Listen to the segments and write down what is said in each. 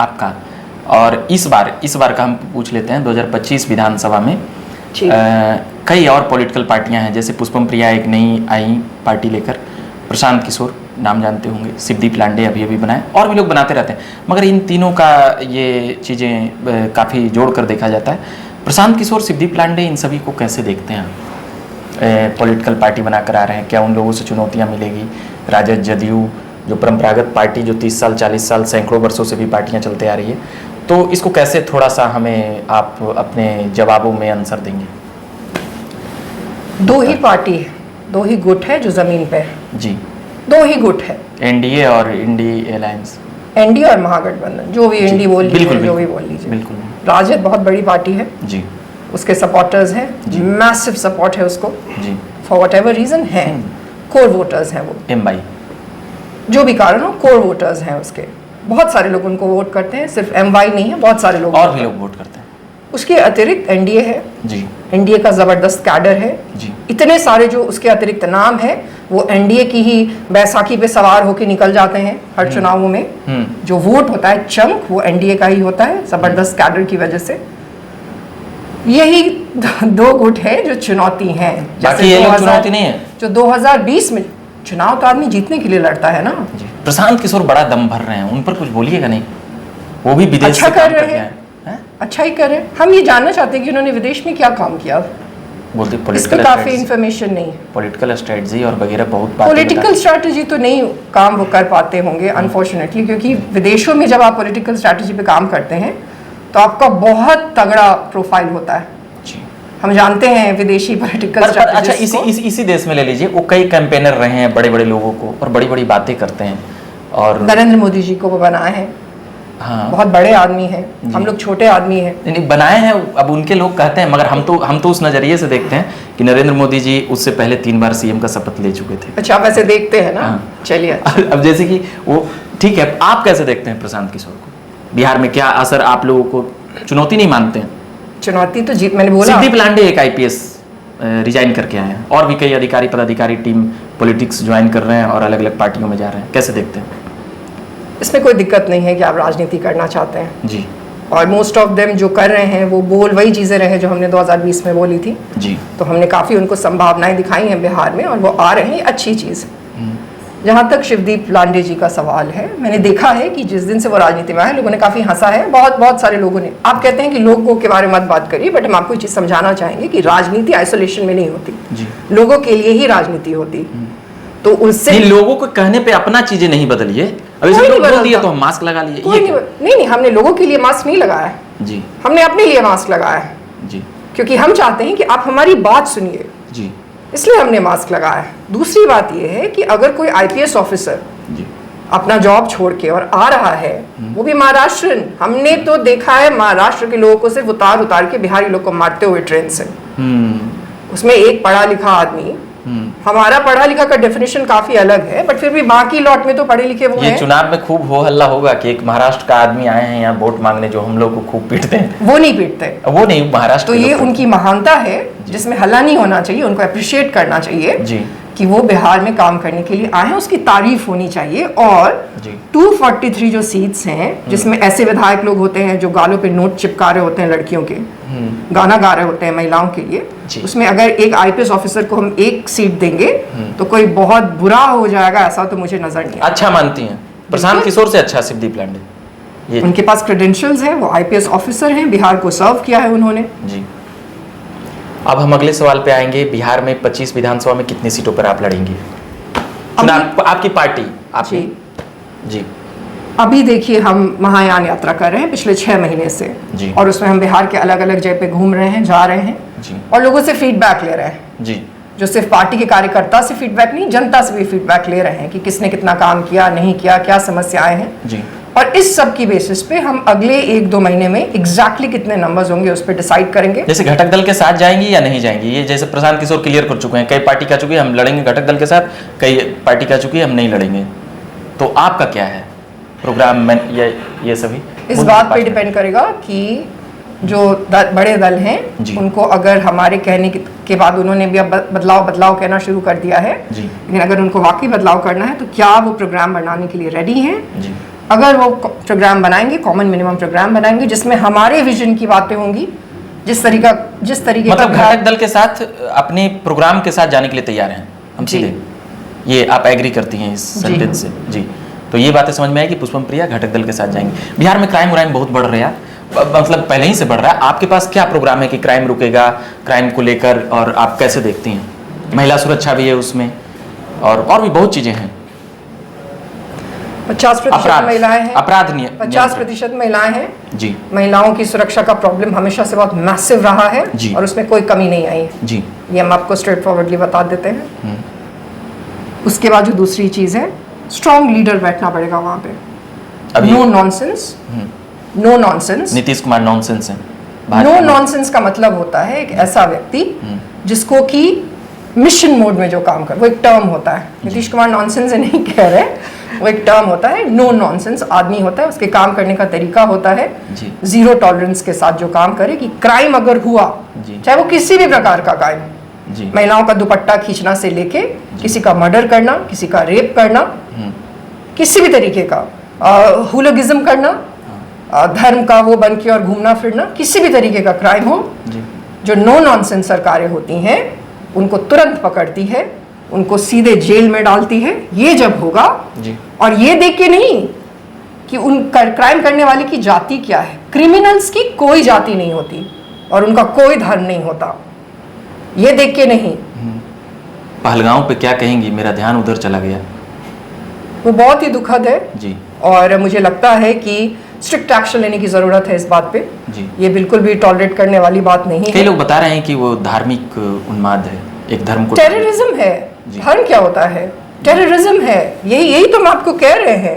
आपका। और इस बार का हम पूछ लेते हैं 2025 विधानसभा में कई और पॉलिटिकल पार्टियां हैं, जैसे पुष्पम प्रिया एक नई आई पार्टी लेकर, प्रशांत किशोर नाम जानते होंगे, शिवदीप लांडे अभी बनाए, और भी लोग बनाते रहते हैं, मगर इन तीनों का ये चीज़ें काफ़ी जोड़ कर देखा जाता है। प्रशांत किशोर, शिवदीप लांडे, इन सभी को कैसे देखते हैं? पॉलिटिकल पार्टी बनाकर आ रहे हैं, क्या उन लोगों से चुनौतियाँ मिलेगी? राजद, जदयू जो परंपरागत पार्टी जो 30 साल 40 साल सैकड़ों वर्षों से भी पार्टियाँ चलते आ रही है, तो इसको कैसे थोड़ा सा हमें आप अपने जवाबों में आंसर देंगे? दो ही पार्टी है, दो ही गुट है जो जमीन पे है जी, दो ही गुट है, एनडीए और इंडी अलायंस, एनडीए और महागठबंधन, जो भी एनडीए बोल लीजिए, जो भी बोल लीजिए। बिल्कुल। राजद बहुत बड़ी पार्टी है जी, उसके सपोर्टर्स हैं, मैसिव सपोर्ट है उसको जी, फॉर वट एवर रीजन है, कोर वोटर्स हैं वो, एमवाई जो भी कारण हो, कोर वोटर्स हैं उसके, बहुत सारे लोग उनको वोट करते हैं, सिर्फ एमवाई नहीं है, बहुत सारे लोग और भी लोग वोट करते हैं। उसके अतिरिक्त एनडीए है जी, एनडीए का जबरदस्त कैडर है जी, इतने सारे जो उसके अतिरिक्त नाम है वो एनडीए की ही बैसाखी पे सवार होके निकल जाते हैं हर चुनावों में। जो वोट होता है चंक वो एनडीए का ही होता है, जबरदस्त कैडर की वजह से। यही दो गुट है जो चुनौती है, बाकी ये लोग चुनौती नहीं है। जो 2020 में चुनाव तो आदमी जीतने के लिए लड़ता है ना। प्रशांत किशोर बड़ा दम भर रहे हैं, उन पर कुछ बोलिएगा नहीं? वो भी विदेश अच्छा से कर काम रहे करके हैं, आए हैं। अच्छा ही कर रहे हैं। हम ये जानना चाहते हैं कि उन्होंने विदेश में क्या काम किया, बोलते इस पे पॉलिटिकल काफी इंफॉर्मेशन नहीं है। पॉलिटिकल स्ट्रेटजी और वगैरह बहुत बातें पॉलिटिकल स्ट्रैटेजी तो नहीं काम वो कर पाते होंगे अनफॉर्चुनेटली, क्योंकि विदेशों में जब आप पॉलिटिकल स्ट्रैटेजी पे काम करते हैं तो आपका बहुत तगड़ा प्रोफाइल होता है। जी। हम जानते हैं विदेशी पॉलिटिकल अच्छा, इसी देश में ले लीजिए, वो कई कैंपेनर रहे हैं बड़े बड़े लोगों को, और बड़ी बड़ी बातें करते हैं, और नरेंद्र मोदी जी को वो बनाए हैं। हाँ, बहुत बड़े आदमी हैं, हम लोग छोटे आदमी हैं। नहीं बनाए हैं, अब उनके लोग कहते हैं, मगर हम तो उस नजरिए से देखते हैं कि नरेंद्र मोदी जी उससे पहले 3 बार सीएम का शपथ ले चुके थे। अच्छा, आप ऐसे देखते हैं ना। हाँ। चलिए अब जैसे कि वो ठीक है, आप कैसे देखते हैं प्रशांत किशोर को? बिहार में क्या असर, आप लोगों को चुनौती नहीं मानते हैं? चुनौती तो जीत, मैंने बोला। शिवदीप लांडे एक आईपीएस रिजाइन करके आए हैं, और भी कई अधिकारी पदाधिकारी टीम पॉलिटिक्स ज्वाइन कर रहे हैं और अलग अलग पार्टियों में जा रहे हैं, कैसे देखते हैं? इसमें कोई दिक्कत नहीं है कि आप राजनीति करना चाहते हैं जी, और मोस्ट ऑफ देम जो कर रहे हैं वो बोल वही चीज़ें रहे जो हमने 2020 में बोली थी। जी, तो हमने काफ़ी उनको संभावनाएं दिखाई हैं बिहार में, और वो आ रहे हैं, ये अच्छी चीज़ है। जहाँ तक शिवदीप लांडे जी का सवाल है, मैंने देखा है कि जिस दिन से वो राजनीति में आए लोगों ने काफ़ी हंसा है, बहुत सारे लोगों ने। आप कहते हैं कि लोगों के बारे में मत बात करिए, बट हम आपको एक चीज़ समझाना चाहेंगे कि राजनीति आइसोलेशन में नहीं होती, लोगों के लिए ही राजनीति होती। तो उससे लोगों को कहने पे अपना चीजें नहीं बदलिए। अभी से लोग बोल दिए तो हम मास्क लगा लिए, नहीं, हमने लोगों के लिए मास्क नहीं लगाया है जी, हमने अपने लिए मास्क लगाया है जी, क्योंकि हम चाहते हैं कि आप हमारी बात सुनिए, जी, इसलिए हमने मास्क लगाया है। दूसरी बात यह है कि अगर कोई आईपीएस ऑफिसर जी, अपना जॉब छोड़ के और आ रहा है, वो भी महाराष्ट्र, हमने तो देखा है महाराष्ट्र के लोगों को सिर्फ उतार के बिहारी लोग को मारते हुए ट्रेन से, उसमें एक पढ़ा लिखा आदमी। हमारा पढ़ा लिखा का डेफिनेशन काफी अलग है, बट फिर भी बाकी लॉट में तो पढ़े लिखे वो ये चुनाव में खूब हो हल्ला होगा कि एक महाराष्ट्र का आदमी आए हैं यहाँ वोट मांगने, जो हम लोग को खूब पीटते हैं। वो नहीं पीटते, वो नहीं, महाराष्ट्र तो ये उनकी महानता है जिसमें हल्ला नहीं होना चाहिए, उनको अप्रिशिएट करना चाहिए जी, कि वो बिहार में काम करने के लिए आए हैं, उसकी तारीफ होनी चाहिए। और 243 जो सीट्स हैं, जिसमें ऐसे विधायक लोग होते हैं जो गालों पे नोट चिपका रहे होते हैं लड़कियों के, गाना गा रहे होते हैं महिलाओं के लिए, उसमें अगर एक आईपीएस ऑफिसर को हम एक सीट देंगे तो कोई बहुत बुरा हो जाएगा, ऐसा तो मुझे नजर नहीं। अच्छा मानती हैं प्रशांत किशोर से अच्छा शिवदीप लांडे? उनके पास क्रेडेंशियल्स हैं, वो आईपीएस ऑफिसर हैं, बिहार को सर्व किया है उन्होंने। जी, अब हम अगले सवाल पे आएंगे। बिहार में 25 विधानसभा में कितनी सीटों पर आप लड़ेंगे? आपकी पार्टी आपकी जी। अभी देखिए, हम महायान यात्रा कर रहे हैं पिछले 6 महीने से जी, और उसमें हम बिहार के अलग अलग जगह पे घूम रहे हैं, जा रहे हैं जी, और लोगों से फीडबैक ले रहे हैं जी, जो सिर्फ पार्टी के कार्यकर्ता से फीडबैक नहीं, जनता से भी फीडबैक ले रहे हैं कि किसने कितना काम किया, नहीं किया, क्या समस्याएं हैं जी। और इस सब की बेसिस पे हम अगले 1-2 महीने में एग्जैक्टली कितने नंबर्स होंगे उस पर डिसाइड करेंगे। जैसे घटक दल के साथ जाएंगी या नहीं जाएंगी, ये जैसे प्रशांत किशोर क्लियर कर चुके हैं, कई पार्टी कह चुकी है हम लड़ेंगे घटक दल के साथ, कई पार्टी कह चुकी है हम नहीं लड़ेंगे, तो आपका क्या है प्रोग्राम में? ये सभी इस बात पे डिपेंड करेगा कि जो बड़े दल हैं उनको अगर हमारे कहने के बाद उन्होंने भी अब बदलाव कहना शुरू कर दिया है, लेकिन अगर उनको वाकई बदलाव करना है तो क्या वो प्रोग्राम बनाने के लिए रेडी हैं? अगर वो प्रोग्राम बनाएंगे, कॉमन मिनिमम प्रोग्राम बनाएंगे जिसमें हमारे विजन की बातें होंगी, जिस तरीके मतलब घटक दल के साथ अपने प्रोग्राम के साथ जाने के लिए तैयार हैं हम सीधे, ये आप एग्री करती हैं इस सेंटेंस से? जी, तो ये बातें समझ में आई कि पुष्पम प्रिया घटक दल के साथ जाएंगे। बिहार में क्राइम व्राइम बहुत बढ़ रहा है, मतलब पहले ही से बढ़ रहा है, आपके पास क्या प्रोग्राम है कि क्राइम रुकेगा, क्राइम को लेकर, और आप कैसे देखती हैं? महिला सुरक्षा भी है उसमें, और भी बहुत चीजें हैं। 50% महिलाएं हैं, अपराध 50% महिलाएं हैं जी। महिलाओं की सुरक्षा का प्रॉब्लम हमेशा से बहुत मैसिव रहा है जी। और उसमें कोई कमी नहीं आई है जी, ये हम आपको स्ट्रेट फॉरवर्डली बता देते हैं। उसके बाद जो दूसरी चीज है, स्ट्रॉन्ग लीडर बैठना पड़ेगा वहां पे। No nonsense, no nonsense. Nitish Kumar nonsense है। नो नॉनसेंस का मतलब होता है एक ऐसा व्यक्ति जिसको कि मिशन मोड में जो काम कर, वो एक टर्म होता है। नीतीश कुमार नॉनसेंस नहीं कह रहे, वो एक टर्म होता है। नो नॉनसेंस आदमी होता है, उसके काम करने का तरीका होता है जीरो टॉलरेंस के साथ जो काम करे कि क्राइम अगर हुआ, चाहे वो किसी भी प्रकार का क्राइम, महिलाओं का दुपट्टा खींचना से लेके किसी का मर्डर करना, किसी का रेप करना, किसी भी तरीके का हुलिगनिज्म करना, धर्म का वो बन के और घूमना फिरना, किसी भी तरीके का क्राइम हो, जो नो नॉनसेंस सरकारें होती हैं उनको तुरंत पकड़ती है, उनको सीधे जेल में डालती है। ये जब होगा, और ये देख के नहीं कि उन क्राइम करने वाले की जाति क्या है, क्रिमिनल्स की कोई जाति नहीं होती और उनका कोई धर्म नहीं होता, ये देख के नहीं। पहलगांव पे क्या कहेंगी, मेरा ध्यान उधर चला गया। वो बहुत ही दुखद है जी, और मुझे लगता है कि स्ट्रिक्ट एक्शन लेने की जरूरत है इस बात पे जी। ये बिल्कुल भी टॉलरेट करने वाली बात नहीं है। कई लोग बता रहे हैं कि वो धार्मिक उन्माद है, एक धर्म को टेररिज्म है। धर्म क्या होता है? टेररिज्म है। यही तो हम आपको कह रहे हैं,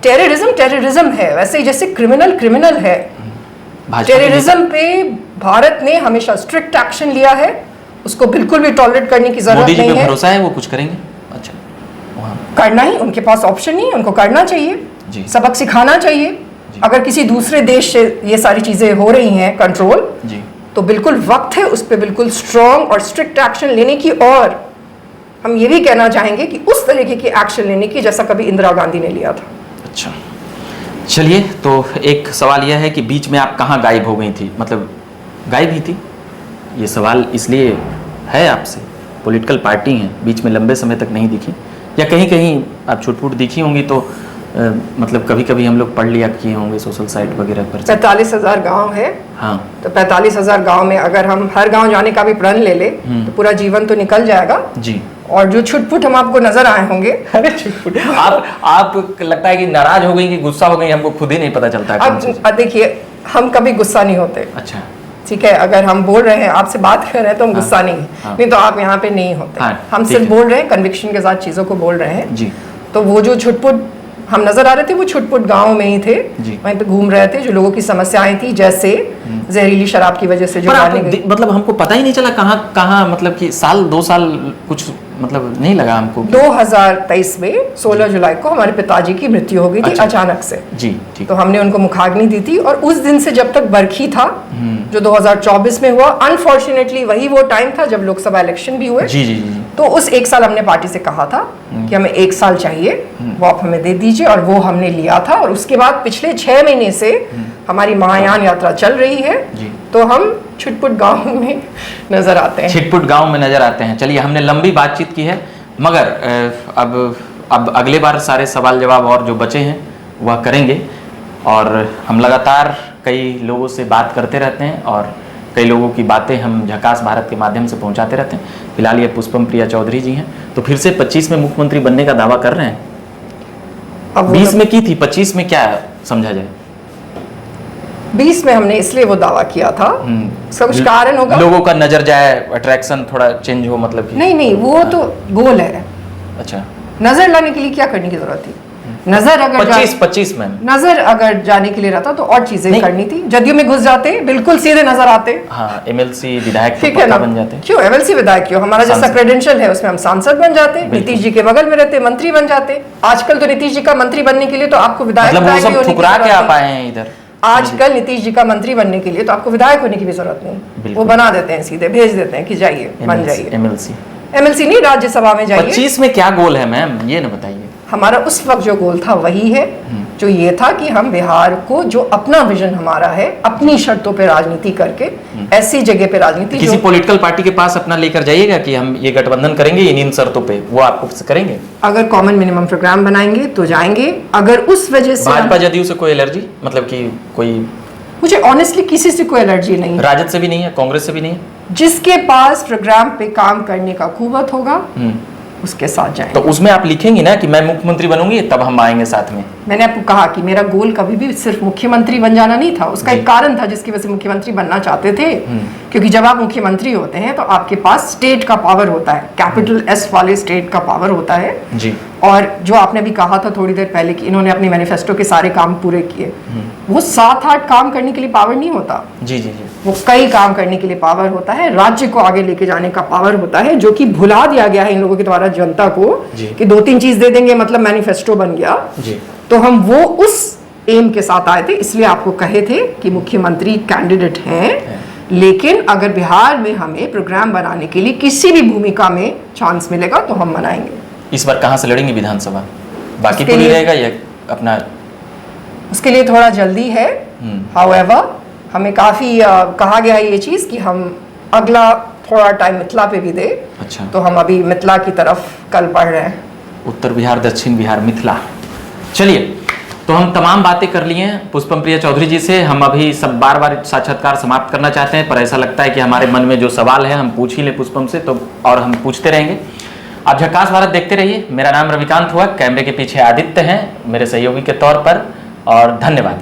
टेररिज्म है। वैसे ही जैसे क्रिमिनल है, टेररिज्म पे भारत ने हमेशा स्ट्रिक्ट एक्शन लिया है, उसको बिल्कुल भी टॉलरेट करने की जरूरत नहीं है। मोदी जी पे भरोसा है वो कुछ करेंगे? अच्छा, करना ही उनके पास ऑप्शन नहीं है, उनको करना चाहिए, सबक सिखाना चाहिए। अगर किसी दूसरे देश से ये सारी चीजें हो रही हैं कंट्रोल, तो बिल्कुल वक्त है उस पर बिल्कुल स्ट्रॉन्ग और स्ट्रिक्ट एक्शन लेने की। और हम ये भी कहना चाहेंगे कि उस तरीके की एक्शन लेने की जैसा कभी इंदिरा गांधी ने लिया था। अच्छा, चलिए, तो एक सवाल यह है कि बीच में आप कहाँ गायब हो गई थी, मतलब गायब ही थी? ये सवाल इसलिए है आपसे, पॉलिटिकल पार्टी हैं, बीच में लंबे समय तक नहीं दिखी, या कहीं कहीं आप छुट-फुट दिखी होंगी तो मतलब कभी कभी हम लोग पढ़ लिया किए होंगे सोशल साइट वगैरह पर। 45,000 गांव है, हाँ, तो 45,000 गांव में अगर हम हर गांव जाने का भी प्रण ले ले तो पूरा जीवन तो निकल जाएगा जी। और जो छुटपुट हम आपको नजर आए होंगे, अरे छुटपुट आप लगता है कि नाराज हो गई कि गुस्सा हो गई, हमको खुद ही नहीं पता चलता। अब देखिए, हम कभी गुस्सा नहीं होते। अच्छा, ठीक है, अगर हम बोल रहे हैं, आपसे बात कर रहे हैं तो हम गुस्सा नहीं तो आप यहाँ पे नहीं होते। हम सिर्फ बोल रहे हैं, कन्विक्शन के साथ चीजों को बोल रहे हैं जी। तो वो जो छुटपुट हम नजर आ रहे थे, वो छुटपुट गांव में ही थे, वहीं पे घूम रहे थे, जो लोगों की समस्याएं थी, जैसे जहरीली शराब की वजह से जो मतलब हमको पता ही नहीं चला कहाँ मतलब कि साल 2 साल कुछ मतलब नहीं लगा हमको। 2023 में 16 जुलाई को हमारे पिताजी की मृत्यु हो गई थी। अच्छा, अचानक से जी, ठीक। तो हमने उनको मुखाग्नि दी थी और उस दिन से जब तक बरखी था, जो 2024 में हुआ, अनफॉर्चुनेटली वही वो टाइम था जब लोकसभा इलेक्शन भी हुए। जी। तो उस 1 साल हमने पार्टी से कहा था कि हमें 1 साल चाहिए, वो आप हमें दे दीजिए, और वो हमने लिया था। और उसके बाद पिछले 6 महीने से हमारी महायान यात्रा चल रही है, तो हम छुटपुट गांव में नजर आते हैं। छिटपुट गांव में नजर आते हैं। चलिए, हमने लंबी बातचीत की है, मगर अब अगले बार सारे सवाल जवाब और जो बचे हैं वह करेंगे, और हम लगातार कई लोगों से बात करते रहते हैं और कई लोगों की बातें हम झकास भारत के माध्यम से पहुंचाते रहते हैं। फिलहाल ये पुष्पम प्रिया चौधरी जी हैं, तो फिर से 25 में मुख्यमंत्री बनने का दावा कर रहे हैं। अब 20 में की थी, 25 में क्या समझा जाए? 20 में हमने इसलिए वो दावा किया था, उसका कुछ कारण होगा, लोगों का नजर जाए, अट्रैक्शन थोड़ा चेंज हो, मतलब कि नहीं वो तो गोल है। अच्छा, नजर लाने के लिए क्या करने की जरूरत थी? नजर अगर 25 में नजर अगर जाने के लिए रहता तो और चीजें करनी थी। जदयू में घुस जाते, बिल्कुल सीधे नजर आते। हाँ, एमएलसी विधायक ठीक है ना, बन जाते। क्यों एमएलसी विधायक क्यों? हमारा जैसा क्रेडेंशियल है उसमें हम सांसद बन जाते, नीतीश जी के बगल में रहते, मंत्री बन जाते। आजकल तो नीतीश जी का मंत्री बनने के लिए तो आपको विधायक होने इधर आजकल नीतीश जी का मंत्री बनने के लिए तो आपको विधायक होने की भी जरूरत नहीं, वो बना देते हैं, सीधे भेज देते हैं कि जाइए, बन जाइए। एमएलसी नहीं, राज्यसभा में जाइए। 25 में क्या गोल है मैम, ये ना बताइए। हमारा उस वक्त जो गोल था वही है, जो ये था कि हम बिहार को, जो अपना विजन हमारा है, अपनी शर्तों पे राजनीति करके, ऐसी जगह पे राजनीति किसी पॉलिटिकल पार्टी के पास अपना लेकर जाइएगा कि हम ये गठबंधन करेंगे इन शर्तों पे, वो आपको करेंगे? अगर कॉमन मिनिमम प्रोग्राम बनाएंगे तो जाएंगे। अगर उस वजह से भाजपा जदयू से कोई एलर्जी, मतलब कि कोई? मुझे ऑनेस्टली किसी से कोई एलर्जी नहीं है। राजद से भी नहीं है, कांग्रेस से भी नहीं है? जिसके पास प्रोग्राम पे काम करने का कुव्वत होगा उसके साथ जाएंगे। तो उसमें आप लिखेंगे ना कि मैं मुख्यमंत्री बनूंगी तब हम आएंगे साथ में? मैंने आपको कहा कि मेरा गोल कभी भी सिर्फ मुख्यमंत्री बन जाना नहीं था, उसका एक कारण था जिसकी वजह से मुख्यमंत्री बनना चाहते थे। क्योंकि जब आप मुख्यमंत्री होते हैं तो आपके पास स्टेट का पावर होता है, कैपिटल एस वाले स्टेट का पावर होता है जी। और जो आपने भी कहा था थोड़ी देर पहले कि इन्होंने अपनी मैनिफेस्टो के सारे काम पूरे किए, वो 7-8 काम करने के लिए पावर नहीं होता। जी जी जी। वो कई काम करने के लिए पावर होता है, राज्य को आगे लेके जाने का पावर होता है, जो कि भुला दिया गया है इन लोगों के द्वारा जनता को कि 2-3 चीज दे देंगे मतलब मैनिफेस्टो बन गया जी। तो हम वो उस एम के साथ आए थे, इसलिए आपको कहे थे कि मुख्यमंत्री कैंडिडेट हैं, लेकिन अगर बिहार में हमें प्रोग्राम बनाने के लिए किसी भी भूमिका में चांस मिलेगा तो हम बनाएंगे। इस बार कहाँ से लड़ेंगे विधानसभा? बाकी उसके पूरी लिए- रहेगा या अपना? उसके लिए थोड़ा जल्दी है। हाउएवर हमें काफी कहा गया है ये चीज कि हम अगला थोड़ा टाइम मिथिला पे भी दे। अच्छा। तो हम अभी मिथिला की तरफ कल पढ़ रहे हैं। उत्तर बिहार, दक्षिण बिहार, मिथिला। चलिए, तो हम तमाम बातें कर लिए हैं पुष्पम प्रिया चौधरी जी से। हम अभी सब बार साक्षात्कार समाप्त करना चाहते हैं, पर ऐसा लगता है कि हमारे मन में जो सवाल है हम पूछ ही ले पुष्पम से, तो और हम पूछते रहेंगे। आप झकास भारत देखते रहिए। मेरा नाम रविकांत हुआ, कैमरे के पीछे आदित्य हैं मेरे सहयोगी के तौर पर, और धन्यवाद।